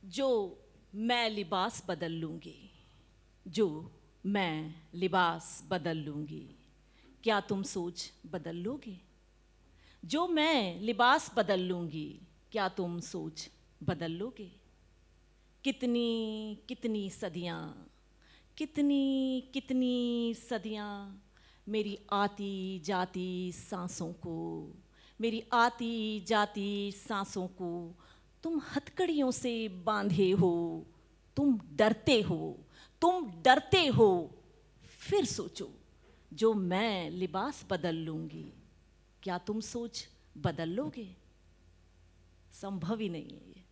जो मैं लिबास बदल लूँगी, जो मैं लिबास बदल लूँगी, क्या तुम सोच बदल लोगे? जो मैं लिबास बदल लूँगी, क्या तुम सोच बदल लोगे? कितनी कितनी सदियाँ, कितनी कितनी सदियाँ मेरी आती जाती सांसों को, मेरी आती जाती सांसों को तुम हथकड़ियों से बांधे हो, तुम डरते हो, तुम डरते हो। फिर सोचो, जो मैं लिबास बदल लूँगी, क्या तुम सोच बदल लोगे? संभव ही नहीं है ये।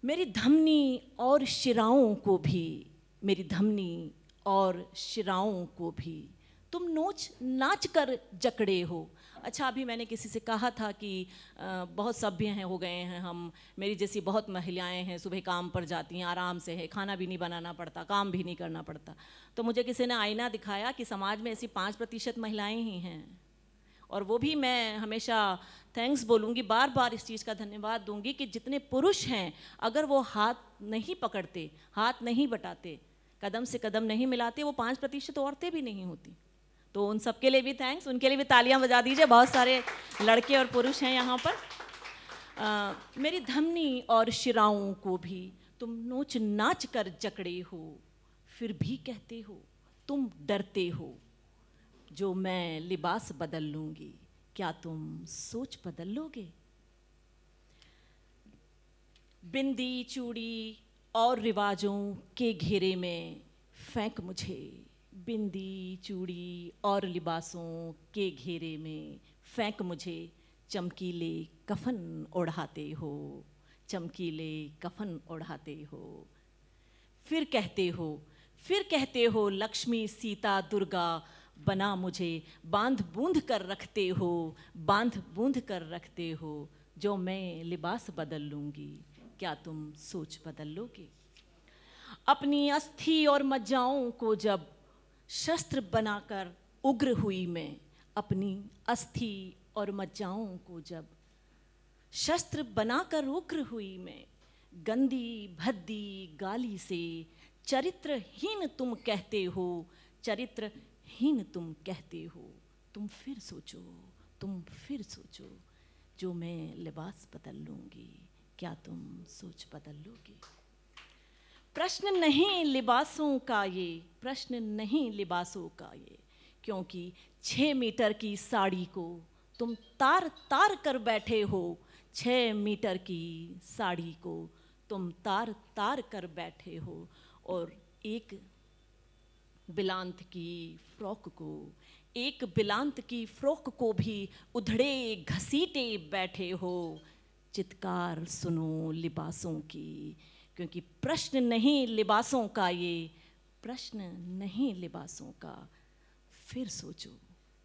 मेरी धमनी और शिराओं को भी, मेरी धमनी और शिराओं को भी तुम नोच नाच कर जकड़े हो। अच्छा, अभी मैंने किसी से कहा था कि बहुत सभ्य हैं, हो गए हैं हम, मेरी जैसी बहुत महिलाएं हैं, सुबह काम पर जाती हैं, आराम से है, खाना भी नहीं बनाना पड़ता, काम भी नहीं करना पड़ता। तो मुझे किसी ने आईना दिखाया कि समाज में ऐसी 5% महिलाएं ही हैं, और वो भी मैं हमेशा थैंक्स बोलूँगी, बार बार इस चीज़ का धन्यवाद दूंगी कि जितने पुरुष हैं, अगर वो हाथ नहीं पकड़ते, हाथ नहीं बटाते, कदम से कदम नहीं मिलाते, वो 5% औरतें भी नहीं होती। तो उन सबके लिए भी थैंक्स, उनके लिए भी तालियां बजा दीजिए। बहुत सारे लड़के और पुरुष हैं यहाँ पर। मेरी धमनी और शिराओं को भी तुम नोच नाच कर जकड़े हो, फिर भी कहते हो तुम डरते हो। जो मैं लिबास बदल लूँगी, क्या तुम सोच बदल लोगे? बिंदी चूड़ी और रिवाजों के घेरे में फेंक मुझे, बिंदी चूड़ी और लिबासों के घेरे में फेंक मुझे। चमकीले कफन ओढ़ाते हो, चमकीले कफन ओढ़ाते हो। फिर कहते हो, फिर कहते हो लक्ष्मी सीता दुर्गा बना मुझे, बांध बूंद कर रखते हो, बांध बूंद कर रखते हो। जो मैं लिबास बदल लूँगी, क्या तुम सोच बदल लोगे? अपनी अस्थि और मज्जाओं को जब शस्त्र बनाकर उग्र हुई मैं, अपनी अस्थि और मज्जाओं को जब शस्त्र बनाकर उग्र हुई मैं, गंदी भद्दी गाली से चरित्रहीन तुम कहते हो, चरित्रहीन तुम कहते हो। तुम फिर सोचो, तुम फिर सोचो, जो मैं लिबास बदल लूँगी, क्या तुम सोच बदल लोगे? प्रश्न नहीं लिबासों का ये, प्रश्न नहीं लिबासों का ये, क्योंकि 6 मीटर की साड़ी को तुम तार तार कर बैठे हो, 6 मीटर की साड़ी को तुम तार तार कर बैठे हो, और एक बिलांत की फ्रॉक को, एक बिलांत की फ्रॉक को भी उधड़े घसीटे बैठे हो। चित्कार सुनो लिबासों की, क्योंकि प्रश्न नहीं लिबासों का ये, प्रश्न नहीं लिबासों का। फिर सोचो,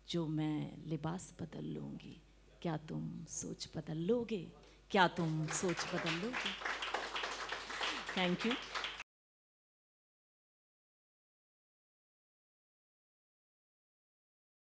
जो मैं लिबास बदल लूँगी, क्या तुम सोच बदल लोगे? क्या तुम सोच बदल लोगे? Thank you.